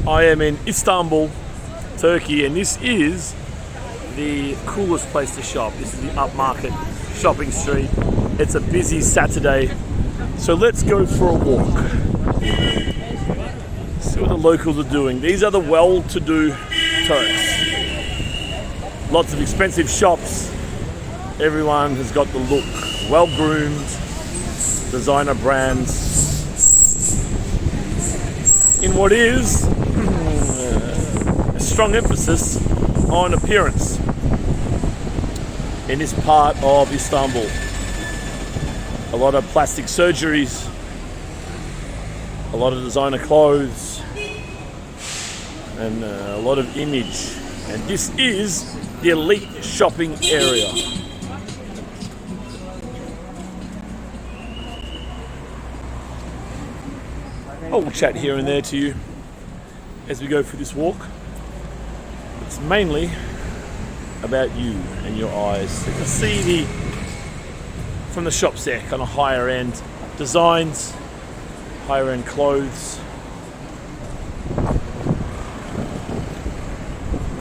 I am in Istanbul, Turkey, and this is the coolest place to shop. This is the upmarket shopping street. It's a busy Saturday, so let's go for a walk. See what the locals are doing. These are the well-to-do Turks. Lots of expensive shops. Everyone has got the look. Well-groomed, designer brands. In what is a strong emphasis on appearance in this part of Istanbul. A lot of plastic surgeries, a lot of designer clothes, and a lot of image. And this is the elite shopping area. I'll chat here and there to you as we go through this walk. It's mainly about you and your eyes. You can see from the shops there, kind of higher end designs, higher end clothes,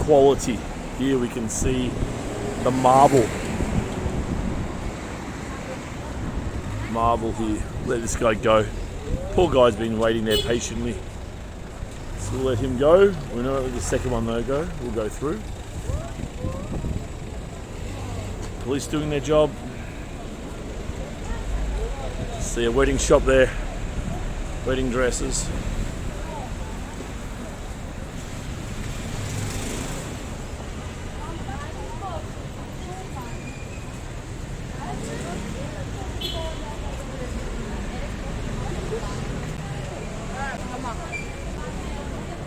quality. Here we can see the marble here. Let this guy go. Poor guy's been waiting there patiently. So we'll let him go. We know the second one though go. We'll go through. Police doing their job. See a wedding shop there. Wedding dresses.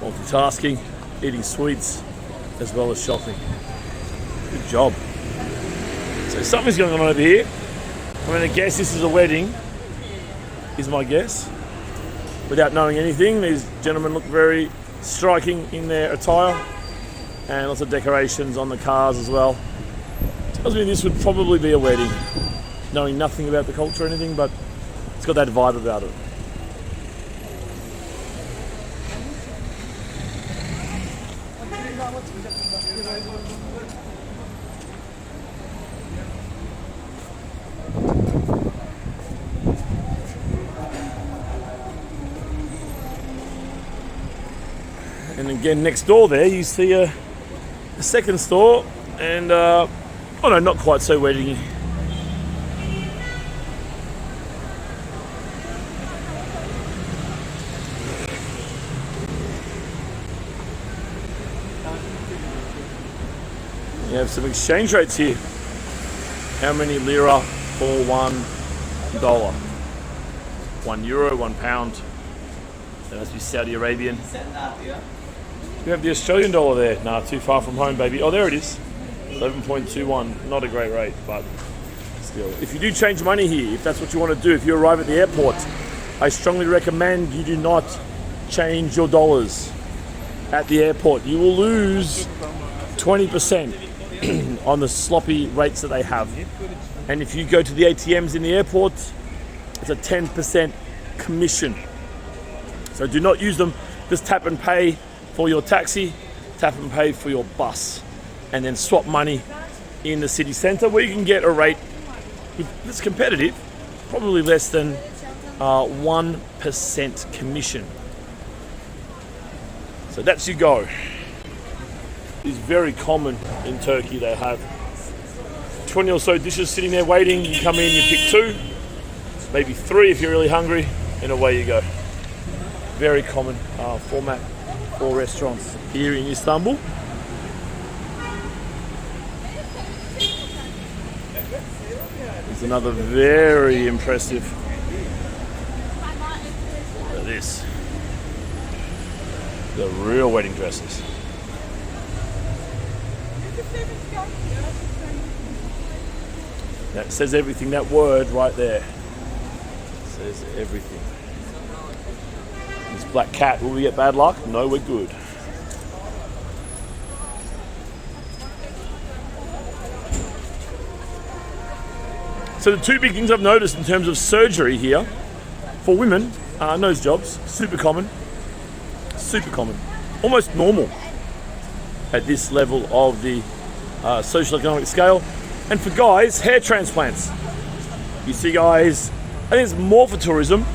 Multitasking, eating sweets as well as shopping. Good job. So something's going on over here. I'm going to guess this is a wedding, is my guess. Without knowing anything, these gentlemen look very striking in their attire, and lots of decorations on the cars as well. Tells me this would probably be a wedding, knowing nothing about the culture or anything, but it's got that vibe about it. And again, next door there, you see a second store, and oh no, not quite so wedding-y. You have some exchange rates here. How many lira for $1? €1, £1. That must be Saudi Arabian. We have the Australian dollar there. Nah, too far from home, baby. Oh, there it is. 11.21. Not a great rate, but still. If you do change money here, if that's what you want to do, if you arrive at the airport, I strongly recommend you do not change your dollars at the airport. You will lose 20% on the sloppy rates that they have. And if you go to the ATMs in the airport, it's a 10% commission. So do not use them. Just tap and pay for your taxi, tap and pay for your bus, and then swap money in the city centre where you can get a rate that's competitive, probably less than 1% commission. So that's your go. It's very common in Turkey. They have 20 or so dishes sitting there waiting. You come in, you pick 2, maybe 3 if you're really hungry, and away you go. Very common format for restaurants here in Istanbul. There's another very impressive. Look at this. The real wedding dresses. That says everything, that word right there. Says everything. This black cat, will we get bad luck? No, we're good. So the two big things I've noticed in terms of surgery here, for women, nose jobs, super common. Super common. almost normal at this level of the social economic scale. And for guys, hair transplants. You see guys, I think it's more for tourism,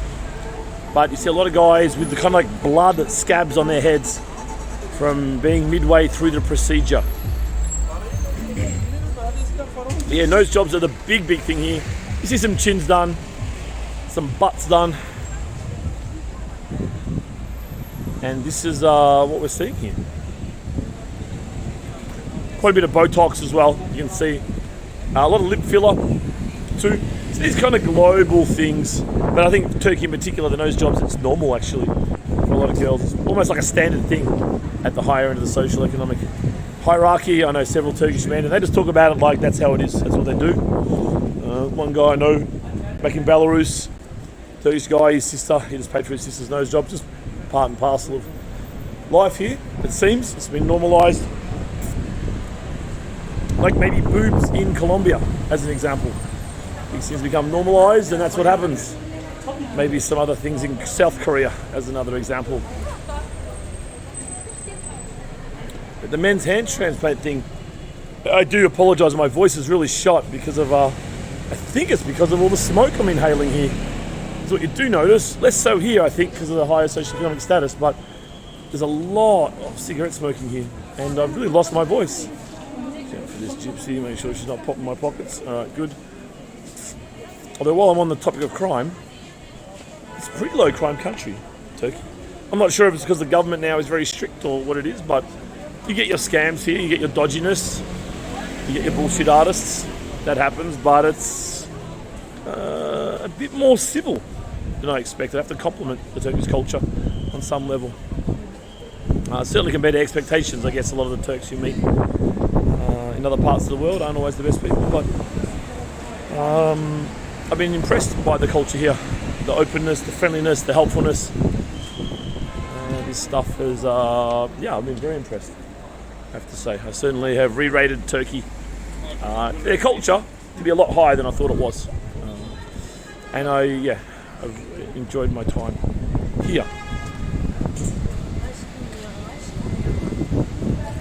but you see a lot of guys with the kind of like blood scabs on their heads from being midway through the procedure. Yeah, nose jobs are the big thing here. You see some chins done, some butts done. And this is what we're seeing here. Quite a bit of Botox as well. You can see a lot of lip filler too. So these kind of global things. But I think Turkey in particular, the nose jobs, it's normal actually for a lot of girls. It's almost like a standard thing at the higher end of the social economic hierarchy. I know several Turkish men and they just talk about it like that's how it is. That's what they do. One guy I know back in Belarus, Turkish guy, his sister, he just paid for his sister's nose job. Just part and parcel of life here, it seems. It's been normalised. Like maybe boobs in Colombia, as an example. These things become normalised and that's what happens. Maybe some other things in South Korea, as another example. But the men's hand transplant thing, I do apologise, my voice is really shot because of, I think it's because of all the smoke I'm inhaling here. That's what you do notice. Less so here, I think, because of the higher socioeconomic status, but there's a lot of cigarette smoking here, and I've really lost my voice. Check for this gypsy, make sure she's not popping my pockets. All right, good. Although while I'm on the topic of crime, it's a pretty low crime country, Turkey. I'm not sure if it's because the government now is very strict or what it is, but you get your scams here, you get your dodginess, you get your bullshit artists. That happens, but it's a bit more civil than I expected. I have to compliment the Turkish culture on some level. Certainly compared to expectations, I guess a lot of the Turks you meet in other parts of the world aren't always the best people, but I've been impressed by the culture here. The openness, the friendliness, the helpfulness. This stuff is, I've been very impressed, I have to say. I certainly have re-rated Turkey, their culture, to be a lot higher than I thought it was. And I've enjoyed my time here.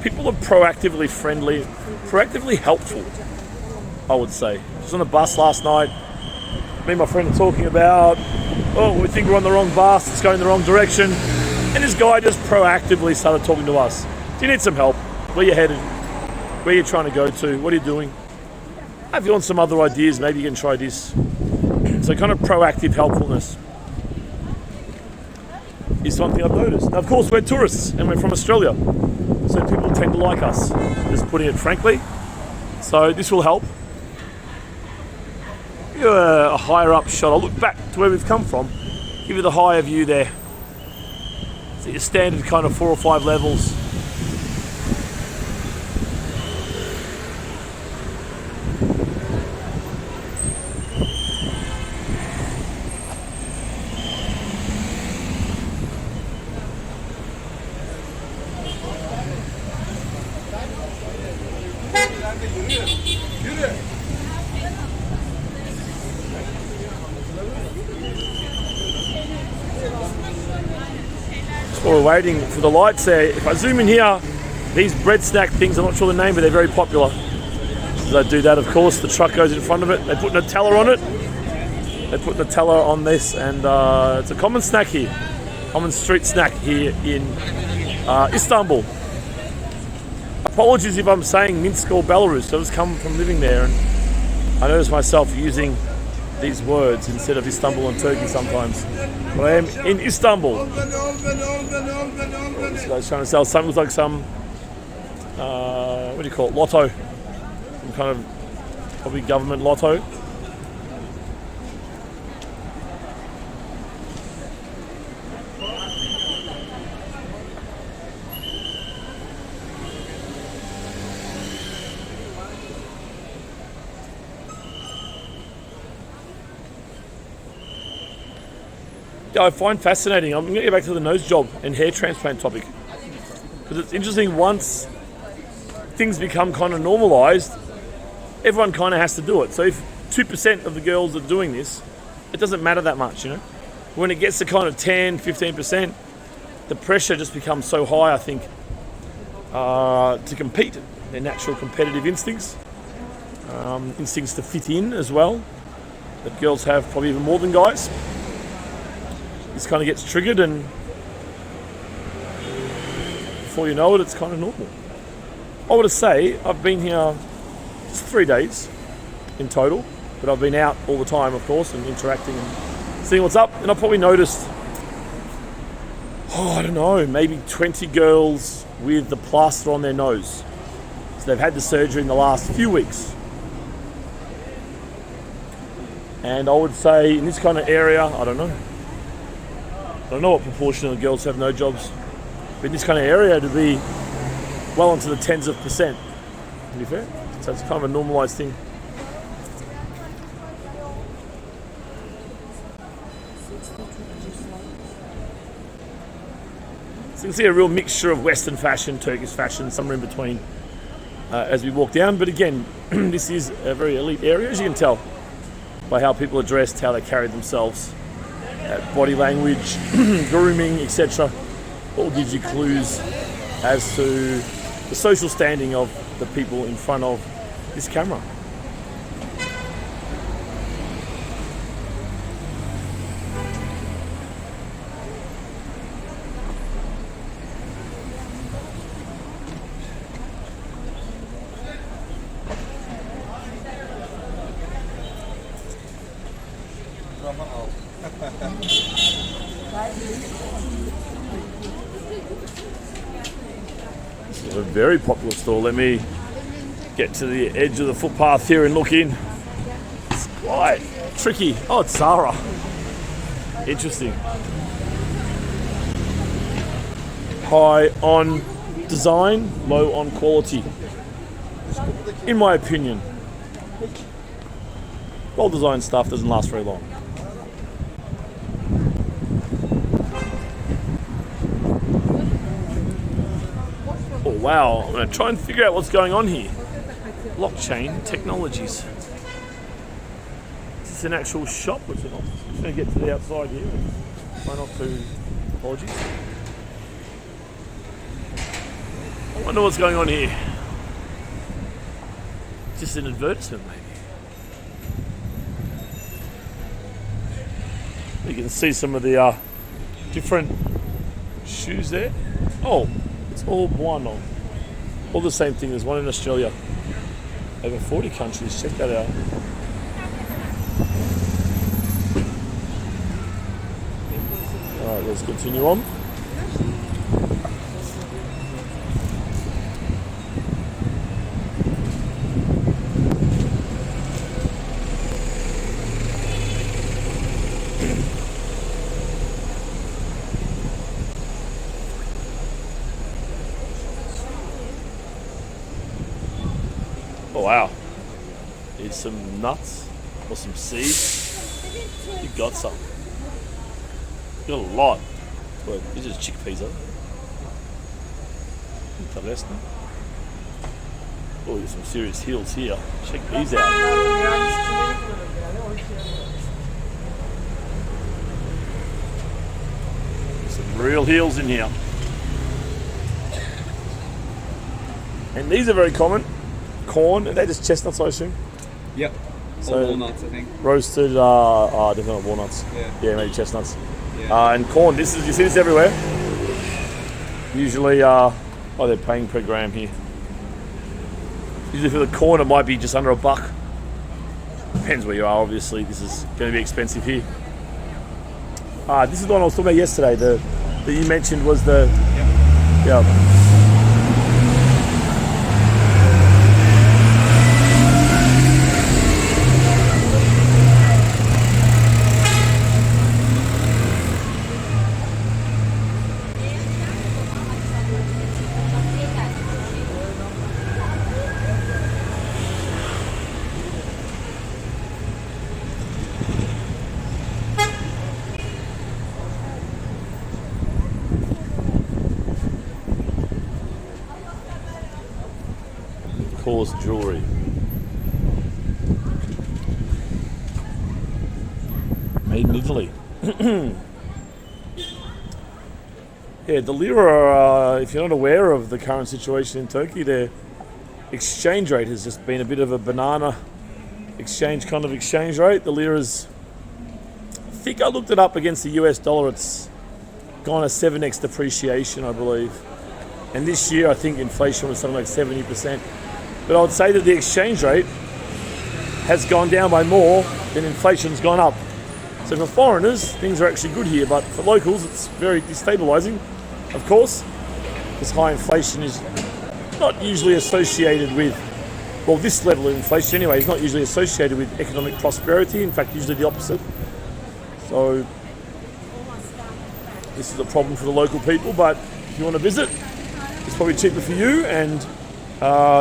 People are proactively friendly, proactively helpful, I would say. I was on the bus last night. Me and my friend are talking about, we think we're on the wrong bus, it's going the wrong direction. And this guy just proactively started talking to us. Do you need some help? Where you headed? Where you trying to go to? What are you doing? Have you want some other ideas? Maybe you can try this. So kind of proactive helpfulness is something I've noticed. Now, of course, we're tourists and we're from Australia, so people tend to like us, just putting it frankly. So this will help. Give you a higher up shot. I'll look back to where we've come from, give you the higher view there. So your standard kind of 4 or 5 levels. While we're waiting for the lights there, if I zoom in here, these bread snack things, I'm not sure the name, but they're very popular. As I do that, of course, the truck goes in front of it. They put Nutella on it. They put Nutella on this, and it's a common snack here. Common street snack here in Istanbul. Apologies if I'm saying Minsk or Belarus. I just come from living there, and I notice myself using these words instead of Istanbul and Turkey sometimes. But I am in Istanbul. This guy's trying to sell something, looks like some, what do you call it, lotto. Some kind of, probably government lotto. I find fascinating. I'm going to get back to the nose job and hair transplant topic, because it's interesting. Once things become kind of normalised, everyone kind of has to do it. So if 2% of the girls are doing this, it doesn't matter that much, you know. When it gets to kind of 10, 15%, the pressure just becomes so high, I think, to compete. Their natural competitive instincts, instincts to fit in as well, that girls have probably even more than guys. This kind of gets triggered, and before you know it, it's kind of normal. I would say I've been here just 3 days in total, but I've been out all the time, of course, and interacting and seeing what's up. And I've probably noticed, I don't know, maybe 20 girls with the plaster on their nose. So they've had the surgery in the last few weeks. And I would say in this kind of area, I don't know what proportion of the girls have no jobs. But in this kind of area, to be well into the tens of percent, to be fair. So it's kind of a normalised thing. So you can see a real mixture of Western fashion, Turkish fashion, somewhere in between as we walk down. But again, this is a very elite area, as you can tell by how people are dressed, how they carry themselves, body language, grooming, etc. All gives you clues as to the social standing of the people in front of this camera. This is a very popular store. Let me get to the edge of the footpath here and look in. It's quite tricky. Oh, it's Zara. Interesting. High on design, low on quality, in my opinion. Well-designed stuff doesn't last very long. Oh wow, I'm going to try and figure out what's going on here. Blockchain Technologies. Is this an actual shop? Or is it not? I'm just going to get to the outside here. Try not to. Apologies. I wonder what's going on here. Just an advertisement, maybe. You can see some of the different shoes there. Oh, it's all one on. All the same thing. There's one in Australia. Over 40 countries. Check that out. Alright, let's continue on. Oh wow, here's some nuts or some seeds. You got some. You got a lot. But these are just chickpeas, huh? Interesting. Oh, there's some serious heels here. Check these out. Some real heels in here. And these are very common. Corn, are they just chestnuts, I assume? Yep. So or walnuts, I think. Roasted, definitely not walnuts. Yeah, maybe chestnuts. Yeah. And corn, you see this everywhere. Usually, they're paying per gram here. Usually for the corn, it might be just under $1. Depends where you are, obviously. This is going to be expensive here. This is the one I was talking about yesterday. That you mentioned was the... Yep. Yeah. Course jewelry. Made in Italy. Yeah, the lira, if you're not aware of the current situation in Turkey, their exchange rate has just been a bit of a banana exchange rate. The lira's, I think I looked it up against the US dollar, it's gone a 7x depreciation, I believe. And this year, I think inflation was something like 70%. But I would say that the exchange rate has gone down by more than inflation's gone up. So for foreigners, things are actually good here, but for locals, it's very destabilizing, of course, because high inflation is not usually associated with, well, this level of inflation anyway is not usually associated with economic prosperity. In fact, usually the opposite. So this is a problem for the local people, but if you want to visit, it's probably cheaper for you, and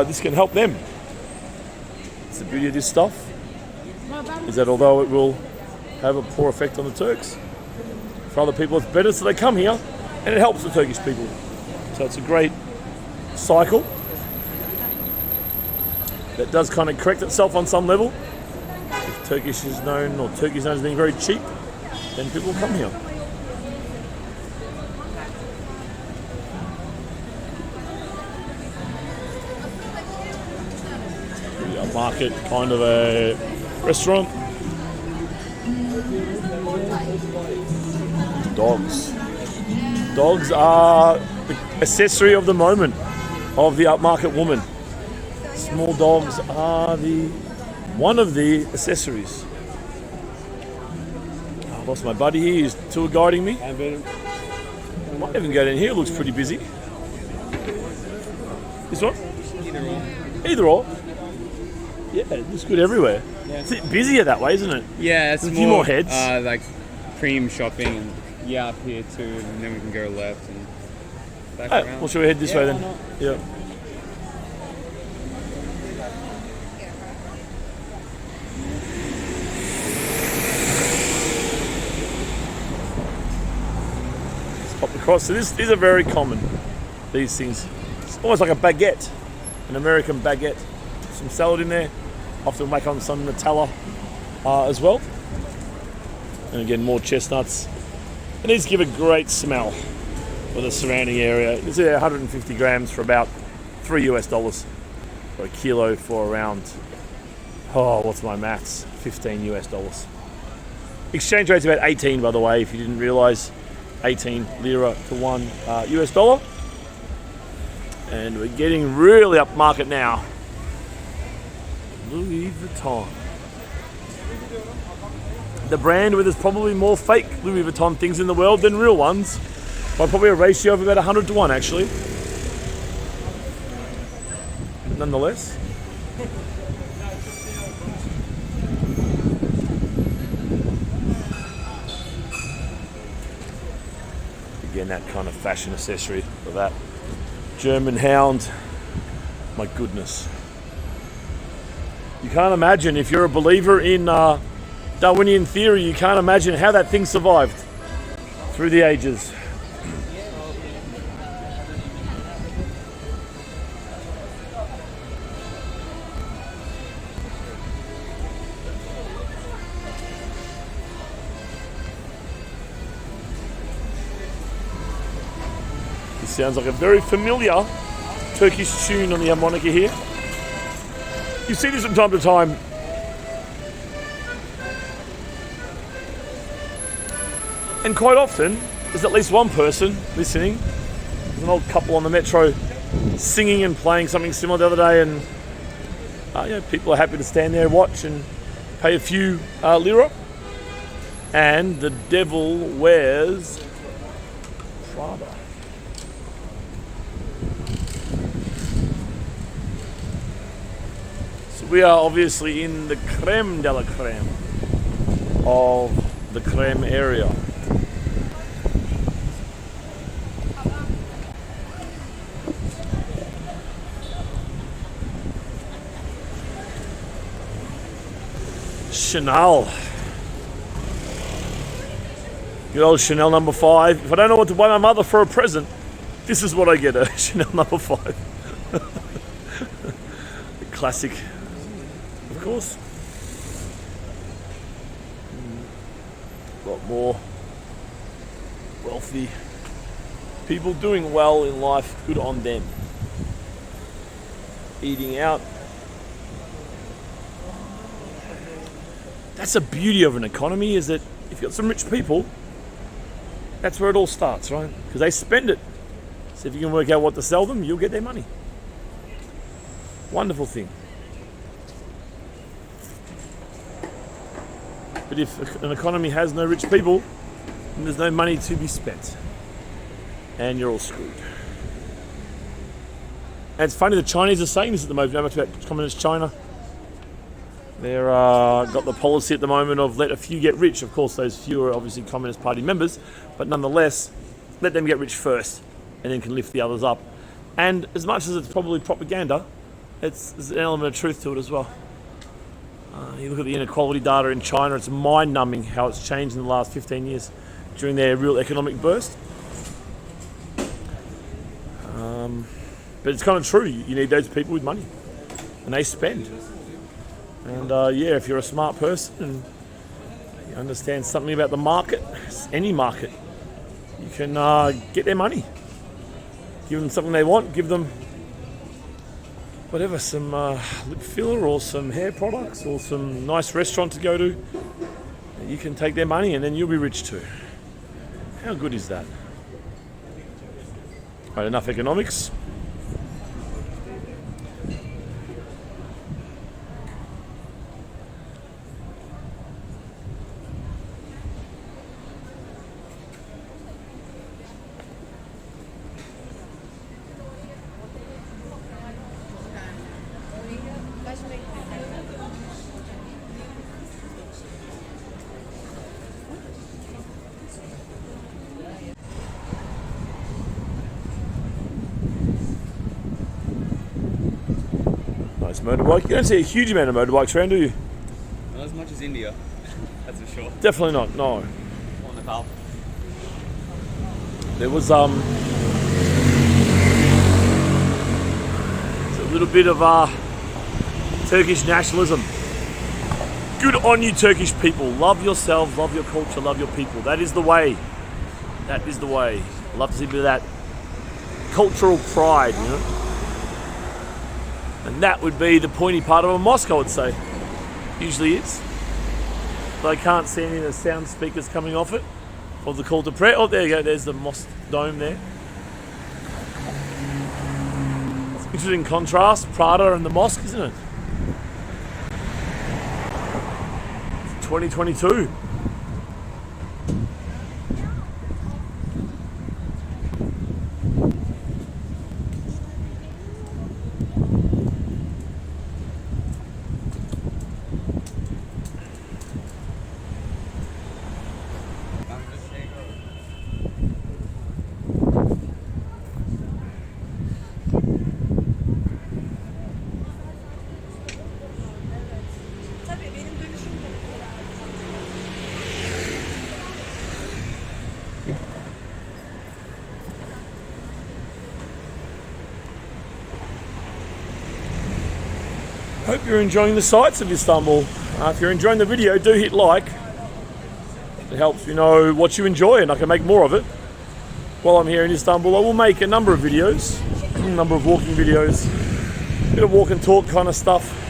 this can help them. It's the beauty of this stuff, is that although it will have a poor effect on the Turks, for other people it's better, so they come here and it helps the Turkish people. So it's a great cycle that does kind of correct itself on some level. If Turkey is known as being very cheap, then people will come here. A market, kind of a restaurant. Dogs. Dogs are the accessory of the moment of the upmarket woman. Small dogs are one of the accessories. I lost my buddy here. He's tour guiding me. Might even go down here. It looks pretty busy. This one? Either or. Yeah, it looks good everywhere. Yeah. It's busier that way, isn't it? Yeah, it's a few more heads. Like cream shopping, and up here too, and then we can go left and back around. Well, shall we head this way then? Yeah. Let's pop across. So these are very common. These things. It's almost like a baguette, an American baguette. Some salad in there. Often make on some Nutella as well. And again, more chestnuts. And these give a great smell for the surrounding area. It's 150 grams for about $3 US, or a kilo for around, what's my maths? $15 US. Exchange rate's about 18, by the way, if you didn't realize. 18 lira to $1 US. And we're getting really upmarket now. Louis Vuitton. The brand where there's probably more fake Louis Vuitton things in the world than real ones, by probably a ratio of about 100 to 1 actually. Nonetheless. Again, that kind of fashion accessory for that German hound. My goodness. You can't imagine, if you're a believer in Darwinian theory, you can't imagine how that thing survived through the ages. This sounds like a very familiar Turkish tune on the harmonica here. You see this from time to time. And quite often, there's at least one person listening. There's an old couple on the metro singing and playing something similar the other day, and people are happy to stand there and watch and pay a few lira. And the devil wears Prada. We are obviously in the creme de la creme of the creme area. Chanel. Good old Chanel number 5. If I don't know what to buy my mother for a present, this is what I get her. Chanel number 5. The classic. Of course. A lot more wealthy People doing well in life, good on them. Eating out. That's the beauty of an economy, is that if you've got some rich people, that's where it all starts, right? Because they spend it. So if you can work out what to sell them, you'll get their money. Wonderful thing. But if an economy has no rich people, then there's no money to be spent. And you're all screwed. And it's funny, the Chinese are saying this at the moment, no much about communist China. They're got the policy at the moment of let a few get rich. Of course, those few are obviously Communist Party members, but nonetheless, let them get rich first, and then can lift the others up. And as much as it's probably propaganda, there's an element of truth to it as well. You look at the inequality data in China, it's mind-numbing how it's changed in the last 15 years during their real economic burst. But it's kind of true, you need those people with money, and they spend. And yeah, if you're a smart person and you understand something about the market, any market, you can get their money. Give them something they want, give them whatever, some lip filler or some hair products or some nice restaurant to go to. You can take their money and then you'll be rich too. How good is that? Right, enough economics. Nice motorbike. You don't see a huge amount of motorbikes around, do you? Not as much as India, that's for sure. Definitely not, no. On the path. There was a little bit of Turkish nationalism. Good on you, Turkish people. Love yourselves, love your culture, love your people. That is the way. That is the way. I love to see a bit of that cultural pride, you know. And that would be the pointy part of a mosque, I would say. Usually is. But I can't see any of the sound speakers coming off it for the call to prayer. Oh, there you go. There's the mosque dome there. It's interesting contrast, Prada and the mosque, isn't it? 2022. Hope you're enjoying the sights of Istanbul. If you're enjoying the video, do hit like. It helps me know what you enjoy and I can make more of it. While I'm here in Istanbul, I will make a number of videos, a number of walking videos, a bit of walk and talk kind of stuff.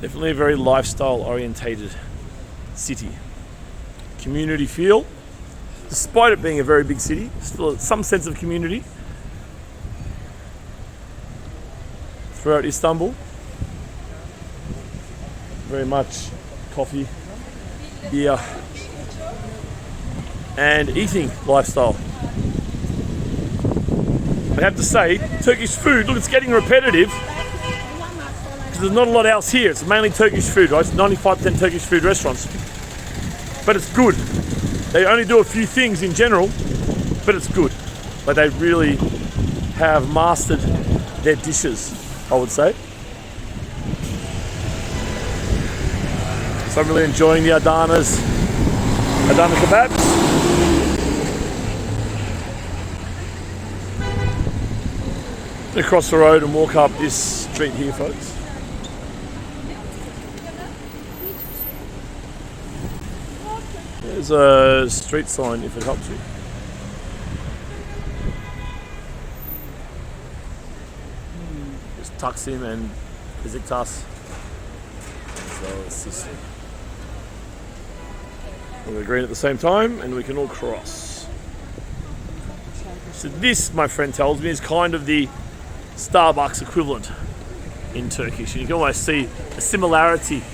Definitely a very lifestyle orientated city. Community feel, despite it being a very big city, still some sense of community throughout Istanbul. Very much coffee, beer, and eating lifestyle. I have to say, Turkish food, look, it's getting repetitive. There's not a lot else here. It's mainly Turkish food, right? It's 95% Turkish food restaurants. But it's good. They only do a few things in general, but it's good. Like they really have mastered their dishes, I would say. So I'm really enjoying the Adana kebabs. Across the road and walk up this street here, folks. There's a street sign if it helps you. There's Taksim and Besiktas. So it's this. We'll go green at the same time and we can all cross. So this, my friend tells me, is kind of the Starbucks equivalent in Turkish. You can almost see a similarity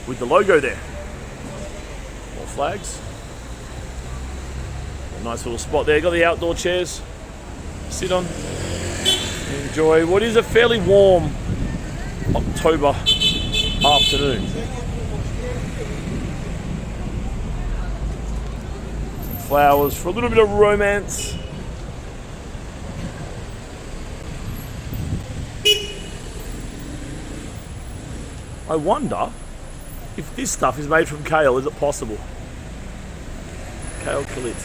with the logo there. More flags. A nice little spot there. Got the outdoor chairs. Sit on. Enjoy what is a fairly warm October afternoon. Some flowers for a little bit of romance. I wonder if this stuff is made from kale. Is it possible? Kale kalit.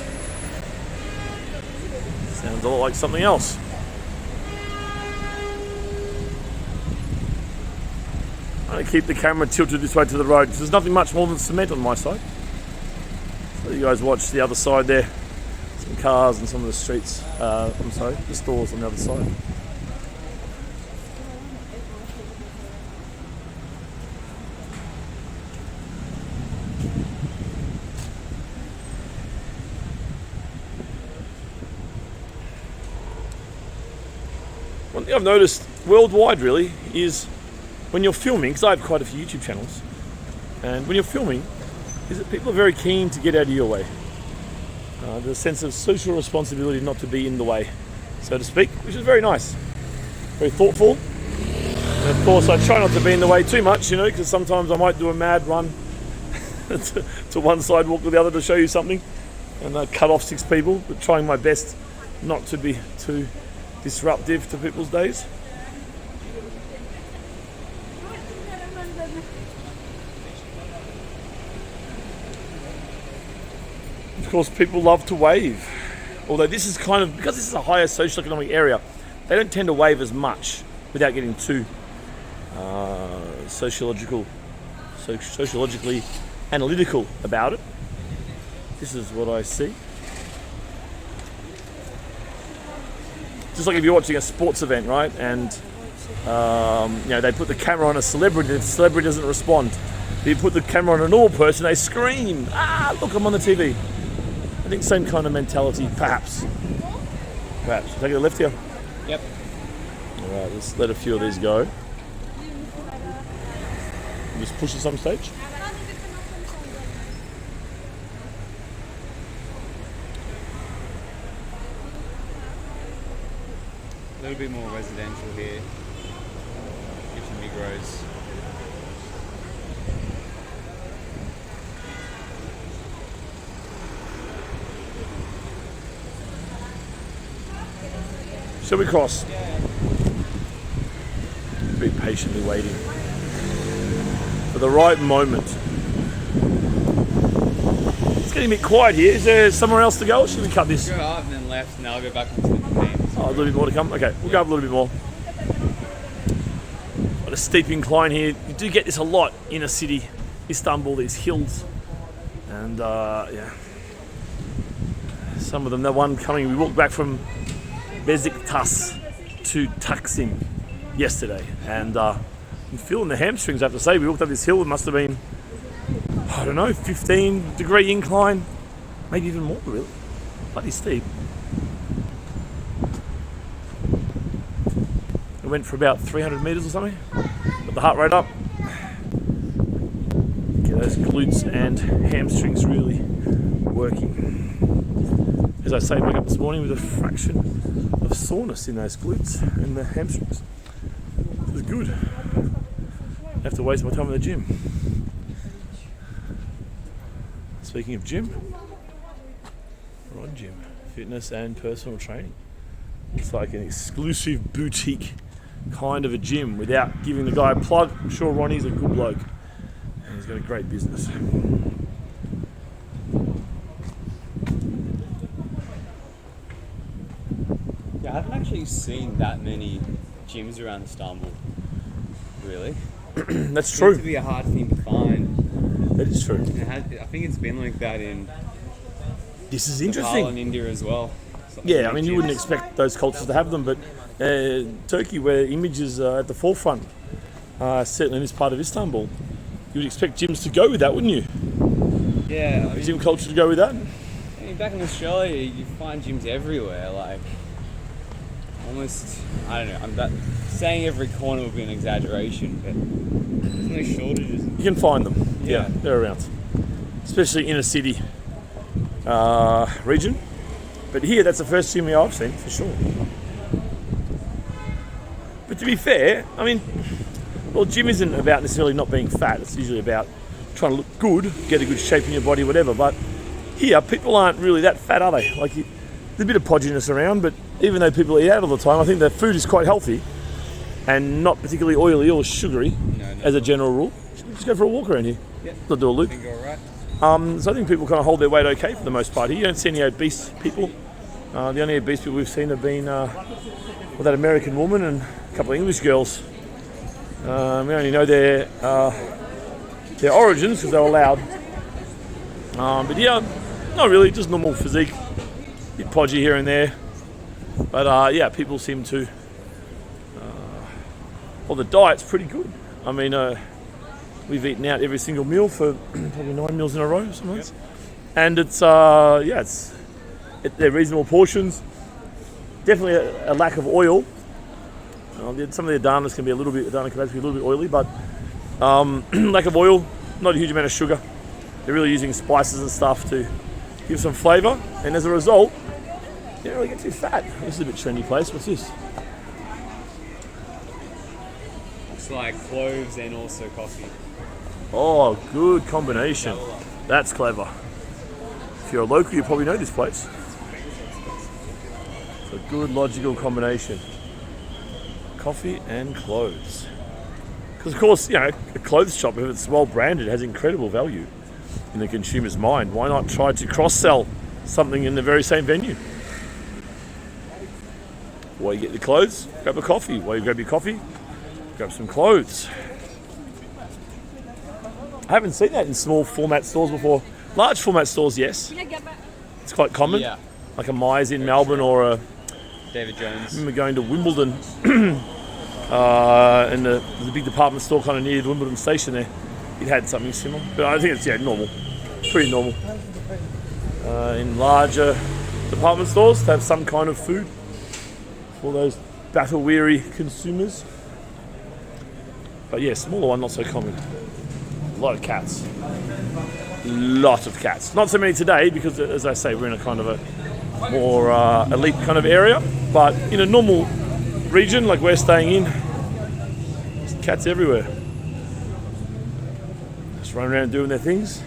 Sounds a lot like something else. I'm going to keep the camera tilted this way to the road because there's nothing much more than cement on my side. So you guys watch the other side there. Some cars and some of the streets. The stores on the other side. One thing I've noticed worldwide really is when you're filming, because I have quite a few YouTube channels, and when you're filming, is that people are very keen to get out of your way. There's a sense of social responsibility not to be in the way, so to speak, which is very nice, very thoughtful. And of course, I try not to be in the way too much, because sometimes I might do a mad run to one sidewalk to the other to show you something, and cut off 6 people, but trying my best not to be too disruptive to people's days. Of course, people love to wave. Although this is kind of, because this is a higher socioeconomic area, they don't tend to wave as much without getting too sociologically analytical about it. This is what I see. Just like if you're watching a sports event, right? And they put the camera on a celebrity, and the celebrity doesn't respond. If you put the camera on a normal person, they scream, "Ah, look, I'm on the TV." I think same kind of mentality, perhaps. Take a left here. Yep. All right, let's let a few of these go. Just push at some stage. A little bit more residential here. Get some Migros. Shall we cross? Be patiently waiting for the right moment. It's getting a bit quiet here. Is there somewhere else to go, or should we cut this? Go up and then left, and then I'll go back into the main. Oh, a little bit more to come? Okay, we'll go up a little bit more. Got a steep incline here. You do get this a lot in a city, Istanbul, these hills. And some of them, the one coming, we walked back from Besiktas to Taksim yesterday. And I'm feeling the hamstrings, I have to say. We walked up this hill, it must have been, 15-degree incline. Maybe even more, really. Bloody steep. It went for about 300 metres or something. Got the heart rate up. Get those glutes and hamstrings really working. As I say, I woke up this morning with a fraction of soreness in those glutes and the hamstrings. It was good. I have to waste my time in the gym. Speaking of gym, we're on gym. Fitness and personal training. It's like an exclusive boutique kind of a gym without giving the guy a plug. I'm sure Ronnie's a good bloke and he's got a great business. Yeah, I haven't actually really seen that many gyms around Istanbul. Really, That's seems true. to be a hard thing to find. That is true. I think it's been like that in This is Nepal interesting. and India as well. Yeah, I mean, you wouldn't expect those cultures to have them, but Turkey, where images are at the forefront, certainly in this part of Istanbul, you would expect gyms to go with that, wouldn't you? Yeah, I mean, Gym culture to go with that. I mean, back in Australia, you find gyms everywhere. Like almost, I don't know. Saying every corner would be an exaggeration, but there's no shortages. You can find them. Yeah. They're around, especially inner city region. But here, that's the first gym I've seen for sure. But to be fair, I mean, well, gym isn't about necessarily not being fat. It's usually about trying to look good, get a good shape in your body, whatever. But here, people aren't really that fat, are they? Like, there's a bit of podginess around, but even though people eat out all the time, I think the food is quite healthy and not particularly oily or sugary, as a general rule. Just go for a walk around here. Yeah. Not do a loop. I think you're all right. So I think people kind of hold their weight okay for the most part here. You don't see any obese people. The only obese people we've seen have been that American woman and a couple of English girls. We only know their origins because they were allowed. But yeah, not really, just normal physique. Bit podgy here and there. But yeah, people seem to... well, the diet's pretty good. I mean... we've eaten out every single meal for probably 9 meals in a row sometimes. Yep. And it's, they're reasonable portions. Definitely a lack of oil. Some of the Adanas can be Adana kebabs can be a little bit oily, but lack of oil, not a huge amount of sugar. They're really using spices and stuff to give some flavour. And as a result, you don't really get too fat. This is a bit trendy place. What's this? It's like cloves and also coffee. Oh, good combination. That's clever. If you're a local, you probably know this place. It's a good logical combination. Coffee and clothes. Because of course, you know, a clothes shop, if it's well branded, has incredible value in the consumer's mind. Why not try to cross-sell something in the very same venue? While you get the clothes, grab a coffee. While you grab your coffee, grab some clothes. I haven't seen that in small format stores before. Large format stores, yes. It's quite common. Yeah. Like a Myers in Melbourne or a... David I Jones. remember going to Wimbledon and there's a big department store kind of near the Wimbledon station there. It had something similar. But I think it's, normal. Pretty normal. In larger department stores to have some kind of food for those battle-weary consumers. But yeah, smaller one, not so common. A lot of cats. Lot of cats. Not so many today because, as I say, we're in a kind of a more elite kind of area. But in a normal region like we're staying in, there's cats everywhere. Just running around doing their things.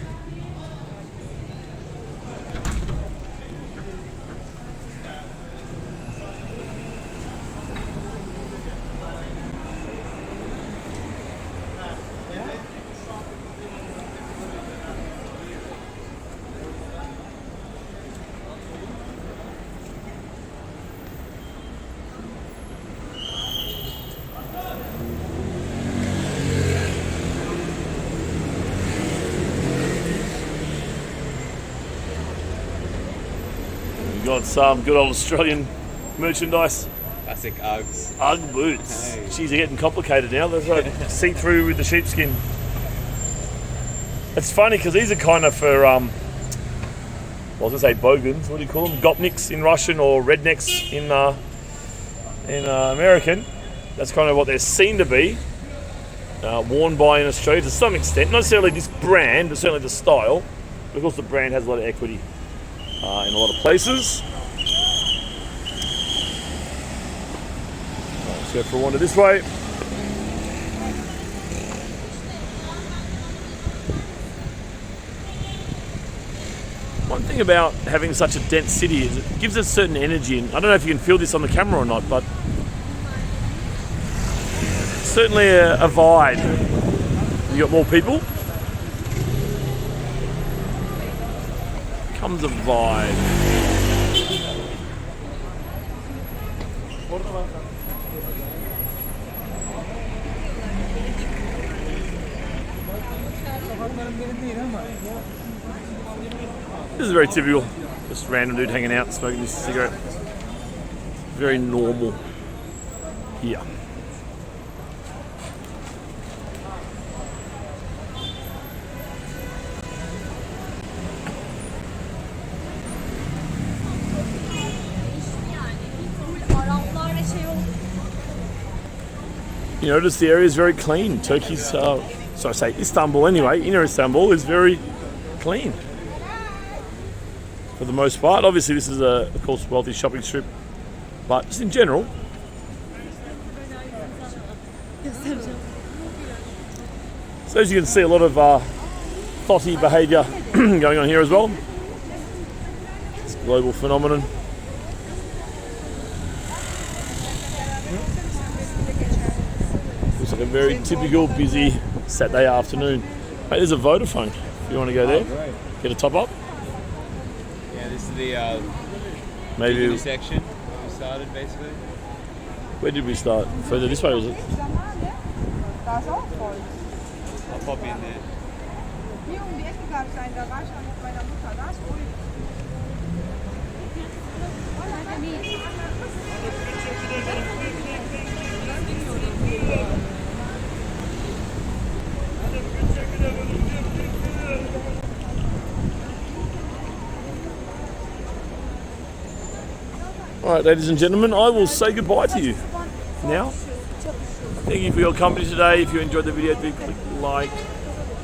Got some good old Australian merchandise. Classic Uggs. Ugg boots. Hey. Geez, they're getting complicated now. There's like see-through with the sheepskin. It's funny because these are kind of for, I was going to say bogans. What do you call them? Gopniks in Russian or rednecks in American. That's kind of what they're seen to be. Worn by in Australia to some extent. Not necessarily this brand, but certainly the style. Of course, the brand has a lot of equity in a lot of places. Let's go for a wander this way. One thing about having such a dense city is it gives a certain energy, and I don't know if you can feel this on the camera or not, but it's certainly a vibe. You got more people. Comes a vibe. This is very typical. Just random dude hanging out, smoking this cigarette. Very normal here. You notice the area is very clean. Turkey's, Istanbul anyway, inner Istanbul is very clean. For the most part. Obviously this is a, of course, wealthy shopping strip, but just in general. So as you can see, a lot of thotty behaviour going on here as well. It's a global phenomenon. Looks like a very typical busy Saturday afternoon. Mate, there's a Vodafone if you want to go there. Great. Get a top up. Yeah, this is the Maybe section where we started basically. Where did we start? Further this way, was it? I'll pop in there. Alright, ladies and gentlemen, I will say goodbye to you now. Thank you for your company today. If you enjoyed the video, do click like.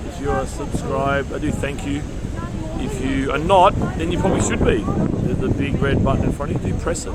If you're subscribed, I do thank you. If you are not, then you probably should be. There's the big red button in front of you. Do press it.